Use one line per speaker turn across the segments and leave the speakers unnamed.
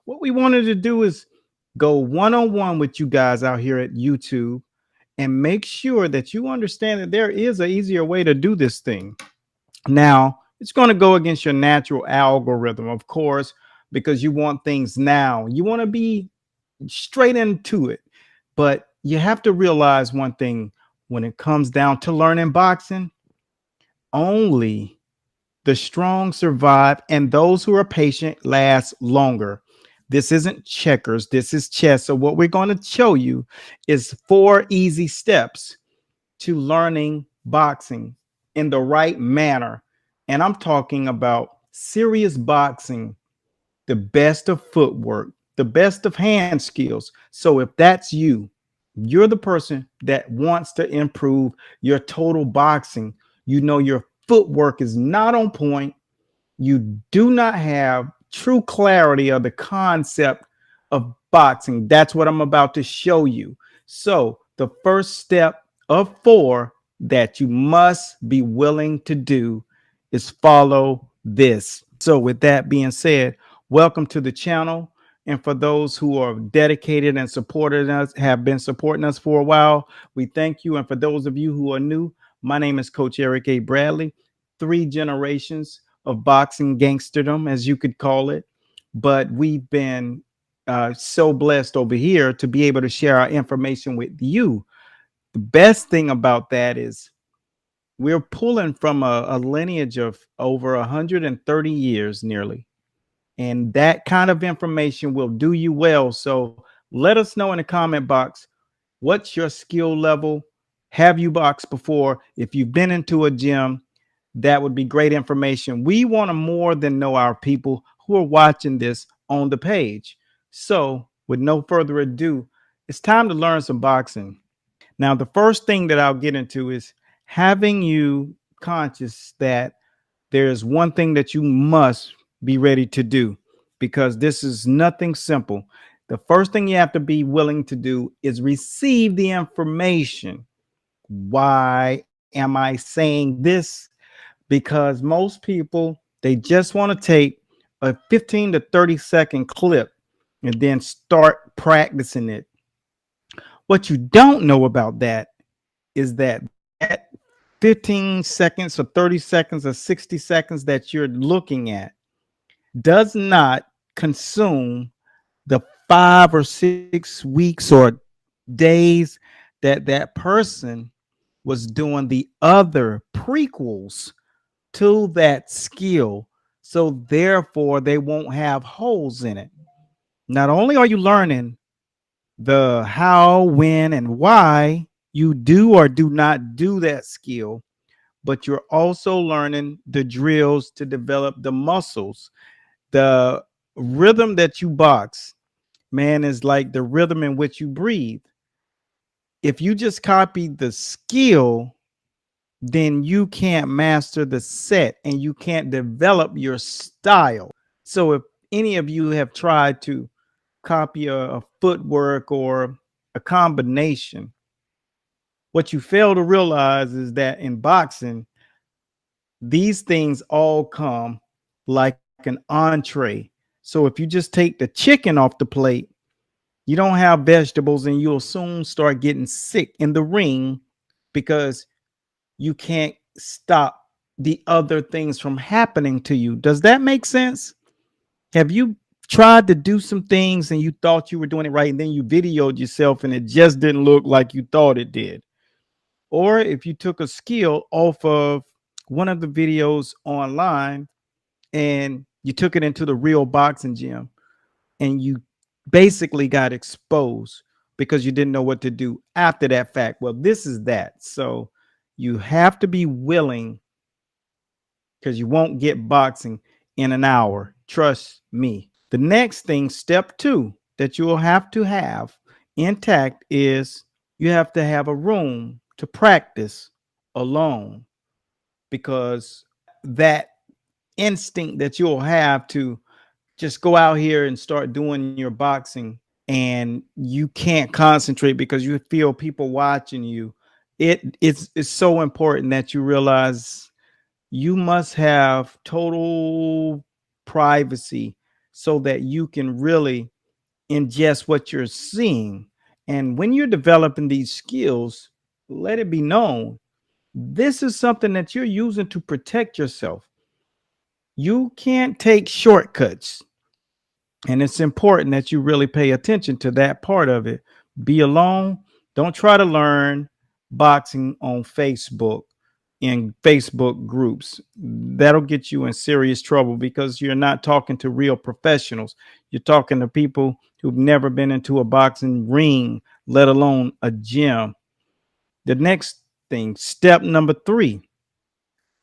what we wanted to do is go one-on-one with you guys out here at YouTube and make sure that you understand that there is an easier way to do this thing. Now, it's going to go against your natural algorithm, of course, because you want things now. You want to be straight into it. But you have to realize one thing when it comes down to learning boxing, only the strong survive, and those who are patient last longer. This isn't checkers, this is chess. So, what we're going to show you is 4 easy steps to learning boxing in the right manner. And I'm talking about serious boxing, the best of footwork, the best of hand skills. So if that's you, you're the person that wants to improve your total boxing. You know your footwork is not on point. You do not have true clarity of the concept of boxing. That's what I'm about to show you. So the first step of 4 that you must be willing to do is follow this. So with that being said, welcome to the channel. And for those who are dedicated and supported us, have been supporting us for a while, we thank you. And for those of you who are new, my name is Coach Eric A.Bradley. 3 generations of boxing gangsterdom, as you could call it. But we've been so blessed over here to be able to share our information with you. The best thing about that is we're pulling from a lineage of over 130 years nearly. And that kind of information will do you well. So let us know in the comment box, what's your skill level? Have you boxed before? If you've been into a gym, that would be great information. We want to more than know our people who are watching this on the page. So with no further ado, it's time to learn some boxing. Now, the first thing that I'll get into is having you conscious that there's one thing that you must be ready to do, because this is nothing simple. The first thing you have to be willing to do is receive the information. Why am I saying this? Because most people, they just want to take a 15 to 30-second clip and then start practicing it. What you don't know about that is that 15 seconds or 30 seconds or 60 seconds that you're looking at does not consume the 5 or 6 weeks or days that that person was doing the other prequels to that skill. So therefore, they won't have holes in it. Not only are you learning the how, when, and why you do or do not do that skill, but you're also learning the drills to develop the muscles. The rhythm that you box, man, is like the rhythm in which you breathe. If you just copy the skill, then you can't master the set and you can't develop your style. So if any of you have tried to copy a footwork or a combination, what you fail to realize is that in boxing, these things all come like an entree. So if you just take the chicken off the plate, you don't have vegetables and you'll soon start getting sick in the ring because you can't stop the other things from happening to you. Does that make sense? Have you tried to do some things and you thought you were doing it right, and then you videoed yourself and it just didn't look like you thought it did? Or if you took a skill off of one of the videos online and you took it into the real boxing gym and you basically got exposed because you didn't know what to do after that fact. Well, this is that. So you have to be willing, because you won't get boxing in an hour. Trust me. The next thing, step 2, that you will have to have intact is you have to have a room to practice alone, because that instinct that you'll have to just go out here and start doing your boxing and you can't concentrate because you feel people watching you. It's so important that you realize you must have total privacy so that you can really ingest what you're seeing. And when you're developing these skills, let it be known this is something that you're using to protect yourself. You can't take shortcuts. And it's important that you really pay attention to that part of it. Be alone. Don't try to learn boxing on Facebook in Facebook groups. That'll get you in serious trouble because you're not talking to real professionals. You're talking to people who've never been into a boxing ring, let alone a gym. The next thing, step number 3,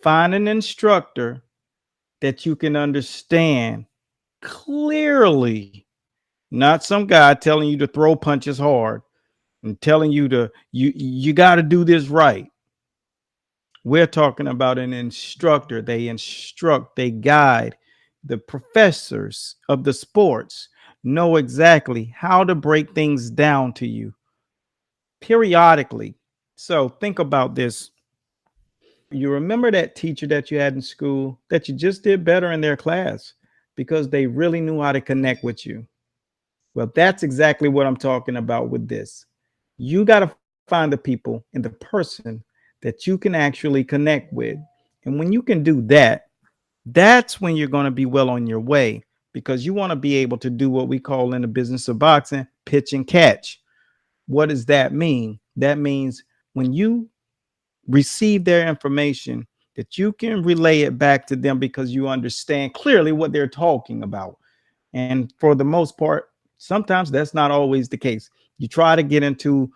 find an instructor that you can understand clearly. Not some guy telling you to throw punches hard and telling you to you got to do this right. We're talking about an instructor. They instruct, they guide. The professors of the sports know exactly how to break things down to you periodically. So think about this. You remember that teacher that you had in school that you just did better in their class because they really knew how to connect with you. Well, that's exactly what I'm talking about with this. You got to find the people and the person that you can actually connect with. And when you can do that, that's when you're going to be well on your way because you want to be able to do what we call in the business of boxing, pitch and catch. What does that mean? That means when you receive their information, that you can relay it back to them because you understand clearly what they're talking about. And for the most part, sometimes that's not always the case. You try to get into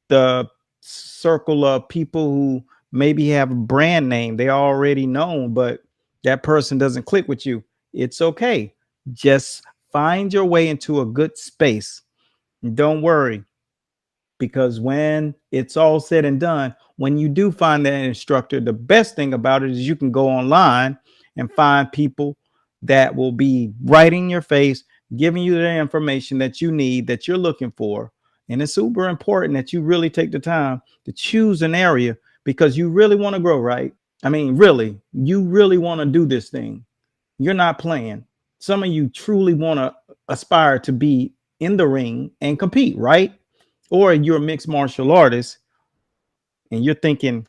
the circle of people who maybe have a brand name, they already known, but that person doesn't click with you. It's okay. Just find your way into a good space. Don't worry, because when it's all said and done, when you do find that instructor, the best thing about it is you can go online and find people that will be right in your face, giving you the information that you need, that you're looking for. And it's super important that you really take the time to choose an area because you really want to grow, right? I mean, really, you really want to do this thing. You're not playing. Some of you truly want to aspire to be in the ring and compete, right? Or you're a mixed martial artist and you're thinking,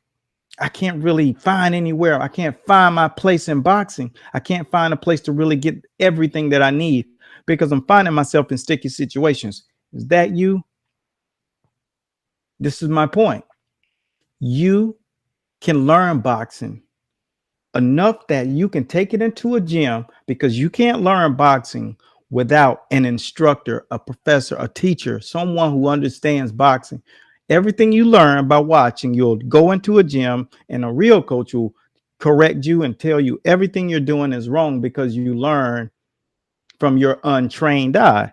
I can't really find anywhere. I can't find my place in boxing. I can't find a place to really get everything that I need because I'm finding myself in sticky situations. Is that you? This is my point. You can learn boxing enough that you can take it into a gym because you can't learn boxing without an instructor, a professor, a teacher, someone who understands boxing. Everything you learn by watching, you'll go into a gym and a real coach will correct you and tell you everything you're doing is wrong because you learn from your untrained eye.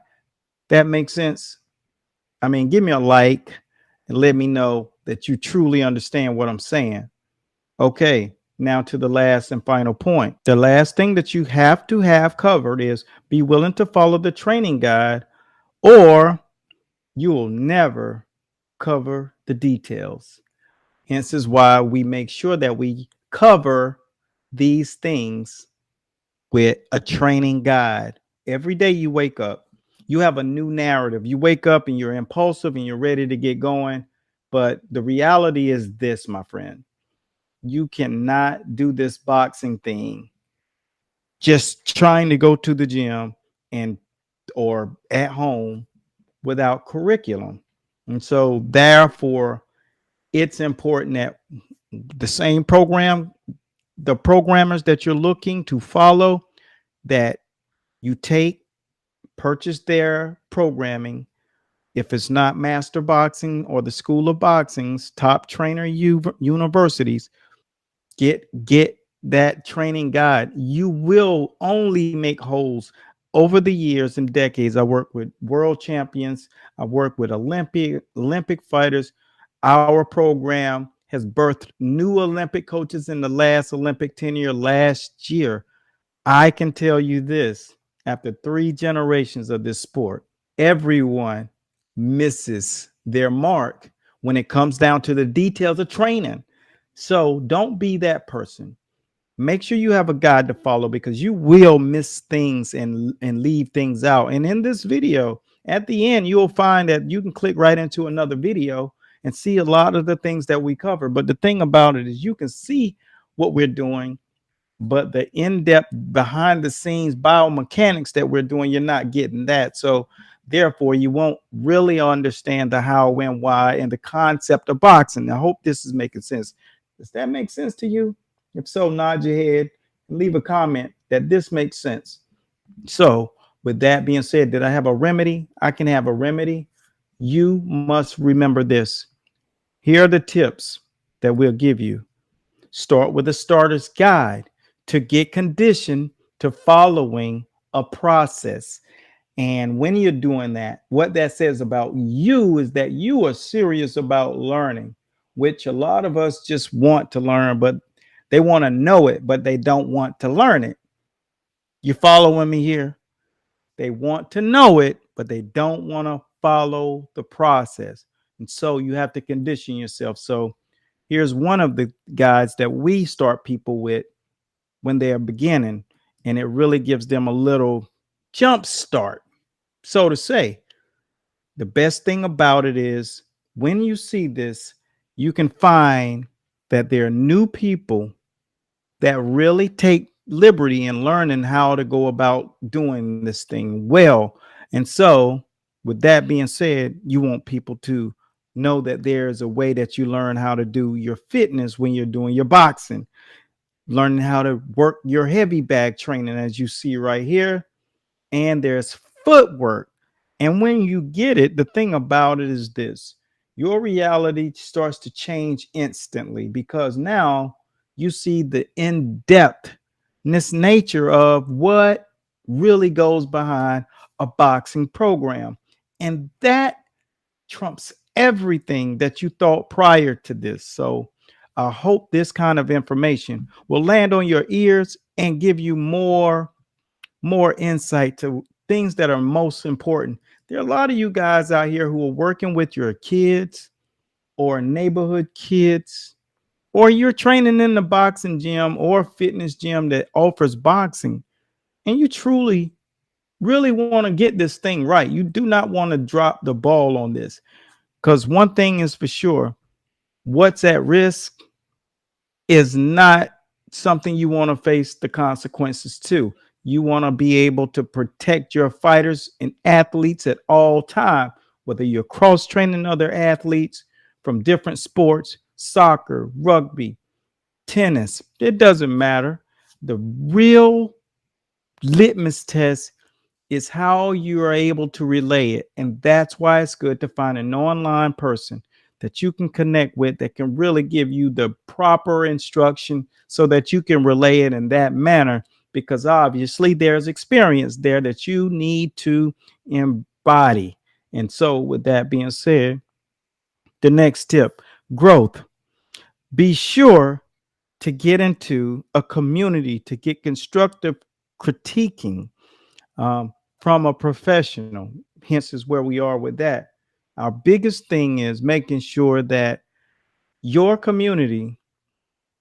That makes sense? I mean, give me a like and let me know that you truly understand what I'm saying. Okay, now to the last and final point. The last thing that you have to have covered is be willing to follow the training guide or you will never cover the details. Hence is why we make sure that we cover these things with a training guide. Every day you wake up, you have a new narrative. You wake up and you're impulsive and you're ready to get going. But the reality is this, my friend. You cannot do this boxing thing just trying to go to the gym and or at home without curriculum. And so therefore it's important that the same program, the programmers that you're looking to follow, that you take, purchase their programming. If it's not Master Boxing or the School of Boxing's top trainer universities, get that training guide. You will only make holes. Over the years and decades, I worked with world champions, I worked with Olympic fighters. Our program has birthed new Olympic coaches in the last Olympic tenure last year. I can tell you this, after 3 generations of this sport, everyone misses their mark when it comes down to the details of training. So don't be that person. Make sure you have a guide to follow because you will miss things and leave things out. And in this video, at the end, you'll find that you can click right into another video and see a lot of the things that we cover. But the thing about it is you can see what we're doing, but the in-depth behind the scenes biomechanics that we're doing, you're not getting that. So therefore you won't really understand the how, when, why, and the concept of boxing. I hope this is making sense. Does that make sense to you? If so, nod your head and leave a comment that this makes sense. So with that being said, did I have a remedy? I can have a remedy. You must remember this. Here are the tips that we'll give you. Start with a starter's guide to get conditioned to following a process. And when you're doing that, what that says about you is that you are serious about learning, which a lot of us just want to learn, but they want to know it, but they don't want to learn it. You following me here? They want to know it, but they don't want to follow the process. And so you have to condition yourself. So here's one of the guides that we start people with when they are beginning, and it really gives them a little jump start, so to say. The best thing about it is when you see this, you can find that there are new people that really take liberty in learning how to go about doing this thing well. And so, with that being said, you want people to know that there's a way that you learn how to do your fitness when you're doing your boxing, learning how to work your heavy bag training, as you see right here. And there's footwork. And when you get it, the thing about it is this: your reality starts to change instantly because now you see the in-depthness nature of what really goes behind a boxing program. And that trumps everything that you thought prior to this. So I hope this kind of information will land on your ears and give you more insight to things that are most important. There are a lot of you guys out here who are working with your kids or neighborhood kids, or you're training in the boxing gym or fitness gym that offers boxing, and you truly really want to get this thing right. You do not want to drop the ball on this, because one thing is for sure: what's at risk is not something you want to face the consequences to. You want to be able to protect your fighters and athletes at all time, whether you're cross training other athletes from different sports, soccer, rugby, tennis, it doesn't matter. The real litmus test is how you are able to relay it. And that's why it's good to find an online person that you can connect with that can really give you the proper instruction so that you can relay it in that manner, because obviously there's experience there that you need to embody. And so with that being said, the next tip: growth. Be sure to get into a community to get constructive critiquing from a professional. Hence is where we are with that. Our biggest thing is making sure that your community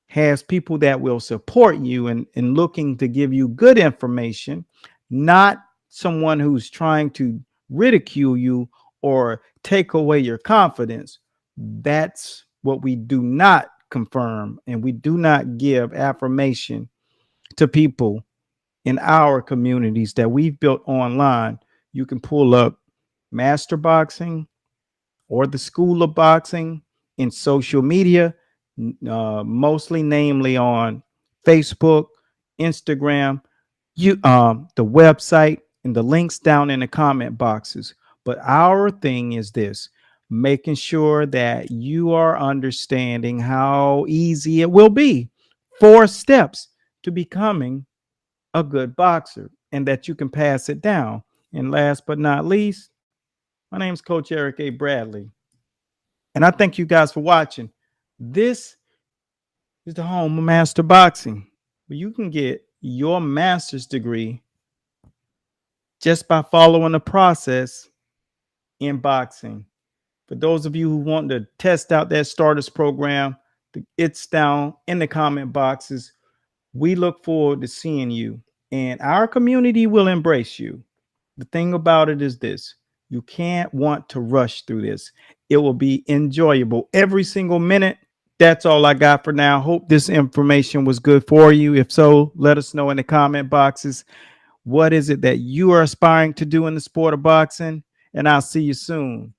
has people that will support you and looking to give you good information, not someone who's trying to ridicule you or take away your confidence. That's what we do not confirm, and we do not give affirmation to people in our communities that we've built online. You can pull up Master Boxing or the School of Boxing in social media, mostly namely on Facebook, Instagram, the website, and the links down in the comment boxes. But our thing is this: making sure that you are understanding how easy it will be, 4 steps to becoming a good boxer, and that you can pass it down. And last but not least, my name is Coach Eric A.Bradley, and I thank you guys for watching. This is the home of Master Boxing, where you can get your master's degree just by following the process in boxing. For those of you who want to test out that starters program, it's down in the comment boxes. We look forward to seeing you, and our community will embrace you. The thing about it is this: you can't want to rush through this. It will be enjoyable every single minute. That's all I got for now. Hope this information was good for you. If so, let us know in the comment boxes. What is it that you are aspiring to do in the sport of boxing? And I'll see you soon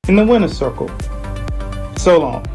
in the winner's circle. So long.